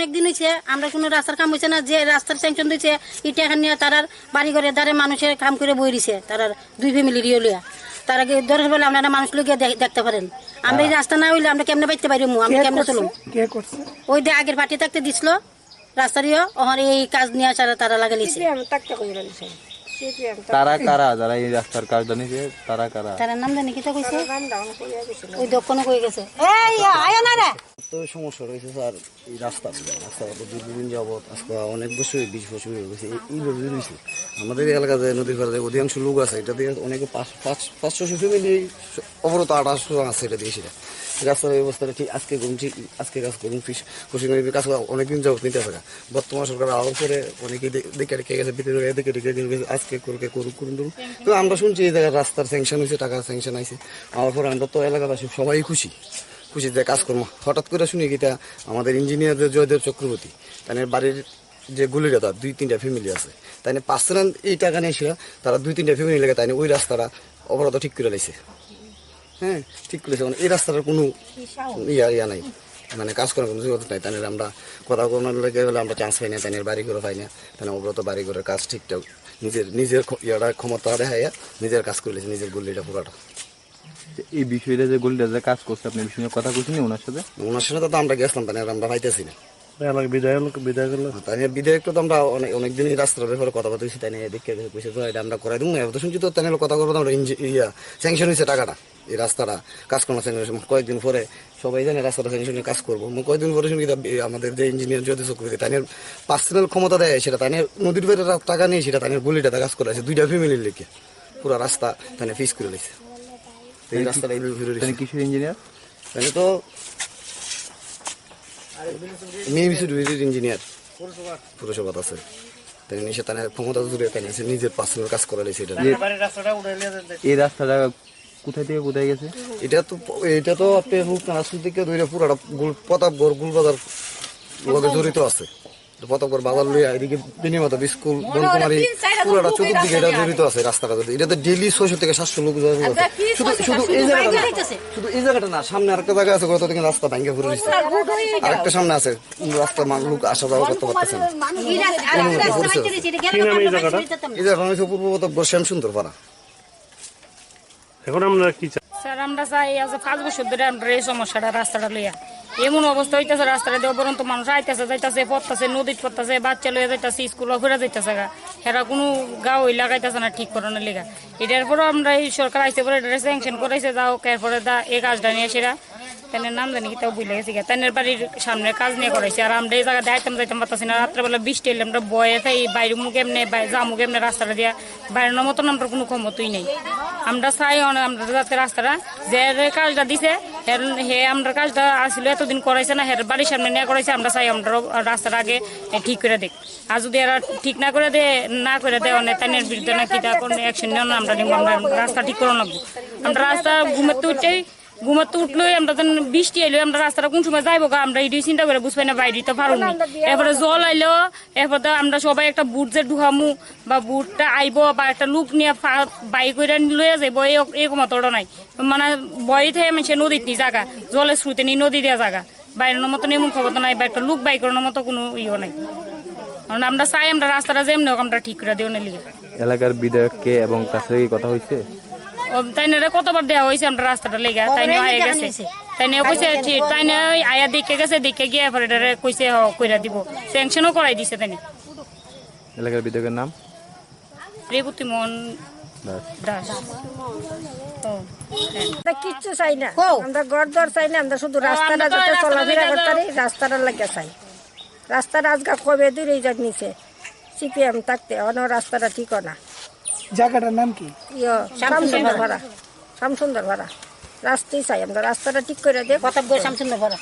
অনেকদিন হয়েছে আমরা কোনো রাস্তার কাম হয়েছে না, যে রাস্তার স্যাংশন দিয়েছে ইটা এখান নিয়ে তারার বাড়ি ঘরে দ্বারে মানুষের কাম করে বই দিছে, তারার 2 ফ্যামিলির ইয়ে তারা দরকার বলে আপনারা মানুষ লোক দেখতে পারেন। আমরা এই রাস্তা না হইলে আমরা কেমনে পাইতে পারি, আমি কেমনে চলুন। ওই যে আগের পার্টি থাকতে দিছিল রাস্তার এই কাজ নিয়ে তারা লাগাইছে। তারা কারা যারা এই রাস্তার কাজ জানিছে? তারা কারা? তার নাম জানি কি তা কইছে, ওই দক্ষণও কই গেছে। এই আয় না রে তো সমস্যা রয়েছে স্যার, এই রাস্তা দীর্ঘদিন যাবৎ আজকে অনেক বছর 20 বছর হয়ে গেছে এইভাবে রয়েছে। আমাদের এলাকাতে নদীর পাড়ে অধিকাংশ লোক আছে, এটা দিয়ে অনেকে 500-600 ফ্যামিলি অবরত 800 আছে। এটা দিয়ে সেটা রাস্তার ব্যবস্থাটা ঠিক আজকে করুন, ঠিক আজকে কাজ করুন, পশ্চিমবঙ্গের কাজ অনেকদিন যাবত নিতে থাকা। বর্তমান সরকার আরও করে অনেকে দেখে রেখে গেছে, ভিতরে দেখে রেখে গেছে, আজকে করুন। তো আমরা শুনছি এই জায়গায় রাস্তার স্যাংশন হয়েছে, টাকা স্যাংশন আছে। আমার পরে আমরা তো এলাকাবাসী সবাই খুশিতে কাজকর্ম। হঠাৎ করে শুনি কিটা আমাদের ইঞ্জিনিয়ারদের জয়দেব চক্রবর্তী তাদের বাড়ির যে গুলিটা 2-3টা ফ্যামিলি আছে, তাই পার্সোনাল এই টাকা নিয়ে তারা 2-3টা ফ্যামিলি লেগে তাই ওই রাস্তাটা অবরোধ ঠিক করে লাইছে। হ্যাঁ, ঠিক করেছে। মানে এই রাস্তাটার কোনো ইয়া নাই, মানে কাজ করার কোনো জরুরত নাই। তাই আমরা কথা কোনো লেগে গেলে আমরা চান্স পাই না, তাই বাড়ি করে পাই না। তাই অবরত বাড়ি করে কাজ ঠিকঠাক নিজের ইয়াটা ক্ষমতা দেখাইয়া নিজের কাজ করে লেছে, নিজের গুলিটা পুরাটা। এই বিষয়টা যে গলিটা যে কাজ করছে আপনি বিষয় নিয়ে কথা বলছেন ওনার সাথে? তো আমরা গেছিলাম, তাই আমরা পাইতেছি না। বিধায়ক তো আমরা অনেকদিন এই রাস্তার ব্যাপারে কথা বলতেছি, তাই দেখে কইছে তো এটা আমরা করাই দেবো। এবার তো শুনছি তো তাই কথা বলবো আমরা স্যাংশন হয়েছে টাকাটা, এই রাস্তাটা কাজ করার স্যাংশন। কয়েকদিন পরে সবাই জানে রাস্তাটা স্যাংশনে কাজ করবো। কয়েকদিন পরে শুনি আমাদের যে ইঞ্জিনিয়ার যদি চক্রবর্তী তাই পার্সোনাল ক্ষমতা দেয়, সেটা তাই নদীর বাইরে টাকা নিয়ে সেটা তাই গুলিটাতে কাজ করে আছে 2টা ফ্যামিলির লেগে। পুরো রাস্তা তাই ফিস করে লেছে। এই রাস্তাটা কিসের ইঞ্জিনিয়ার? তাহলে তো ইঞ্জিনিয়ার পুরসভা আছে, তাই সে তার ক্ষমতা জুড়ে তাই নিজের পার্সোনাল কাজ করে লেছে। এই রাস্তাটা কোথায় থেকে কোথায় গেছে? এটা তো আপনি রাস্তা থেকে ধরে পুরোটা প্রতাপগড় গুলবাজার লগে জড়িত আছে। প্রতাপগড় বাজার লইয়া এদিকে বিনিমত স্কুল বনকুমারী পুরোটা চতুর্দিকে এটা জড়িত আছে রাস্তাটা। এটাতে ডেইলি 600 থেকে 700 লোক যাওয়া শুধু এই জায়গাটা না, সামনে আরেকটা জায়গা আছে, কত থেকে রাস্তা ভাঙ্গা ঘুরে দিচ্ছে। আরেকটা সামনে আছে, রাস্তা লোক আসা যাওয়া করতে পারতেছে না। এই জায়গা হচ্ছে পূর্ব প্রতাপগড় শ্যাম সুন্দর পাড়া। এখন আমরা কি স্যার আমরা চাই আজ 5 বছর ধরে আমরা এই সমস্যাটা রাস্তাটা লইয়া এমন অবস্থা হইতেছে, রাস্তাটা দিয়ে অবরন্ত মানুষ আইতেছে যাইতেছে, পড়তেছে, নদীত পড়তেছে, বাচ্চা লইয়া যাইতেছে, স্কুলে ফিরে যাইতেছে গা, হেরা কোনো গাও লাগাইতেছে না ঠিক করানোর লেগা। এটার পরও আমরা এই সরকার আইসে পরে এটা স্যাংশন করাইছে, যাও এরপরে এই কাজটা নিয়ে সেরা তাই নাম জানি কি তাও বুঝলে গেছি গা, তাই বাড়ির সামনে কাজ নিয়ে করাইছে। আর আমরা এই জায়গায় যাইতাম পারতাছি না, রাত্রেবেলা বৃষ্টি এলে আমরা বয়ে থাই বাইরে মুখ এমনি জামুক এমনি রাস্তাটা দিয়া বাইরের মতন আমরা কোনো ক্ষমতাই নেই। আমরা চাই আমরা যাতে রাস্তাটা যে কাজটা দিছে হে আমরা কাজটা আসলে এতদিন করাইছে না, হের বাড়ির সামনে নিয়ে করাইছে। আমরা চাই আমরা রাস্তাটা আগে ঠিক করে দেখ, আর যদি এরা ঠিক না করে দেয় অনেক তাইনের বিরুদ্ধে না কিটা কোনো অ্যাকশন নেওয়া না আমরা নিব। আমরা রাস্তা ঠিক করে লাগবো। আমরা রাস্তা ঘুমাতে উঠলেই আমরা বৃষ্টি এলো আমরা রাস্তাটা কোন সময় যাইবো গা আমরা এই চিন্তা করে বুঝপাই না, বাইরে তো পারো না। এরপরে জল আইলো, এরপরে আমরা সবাই একটা বুট যে ঢুকামু বা বুটটা আইবো বা একটা লোক নিয়ে বাইক করে লইয়া যাইবো এরকম অতটা নাই। মানে বই থেকে মানুষের নদীর নি জায়গা, জলের স্রোতে নি নদী দেওয়া জায়গা, বাইরের মতন এমন খবর নাই বা একটা লোক বাইক করানোর মতো কোনো ইয়ে নাই। কারণ আমরা চাই আমরা রাস্তাটা যেমনি হোক আমরা ঠিক করে দেওয়া লিগে। এলাকার বিধায়ককে এবং তার সাথে কথা হয়েছে? তাই না কতবার দেওয়া হয়েছে আমরা রাস্তাটা লেগে, তাই নিয়ে আয়া গেছে, তাই নিয়ে কইছে তাই নিয়ে আয়া দেখে গেছে, দেখে গিয়ে এরপরে কইছে কইরা দিব, স্যাংশনও করাই দিছে। তাই এলাকার বিধায়কের নাম রেবতী মোহন দাস। কিচ্ছু চাই না, আমরা গড়দর চাই না, আমরা শুধু রাস্তাটা যাতে চলাফেরা করতে পারি রাস্তাটা লাগে চাই। রাস্তাটা আজকে কবে দূরে যাক নিছে সিপিএম থাকতে অন্য রাস্তাটা ঠিক না। জায়গাটার নাম কি? শ্যাম সুন্দর ভাড়া রাস্তাই চাই আমরা, রাস্তাটা ঠিক করে দেব। শ্যাম সুন্দর পাড়া।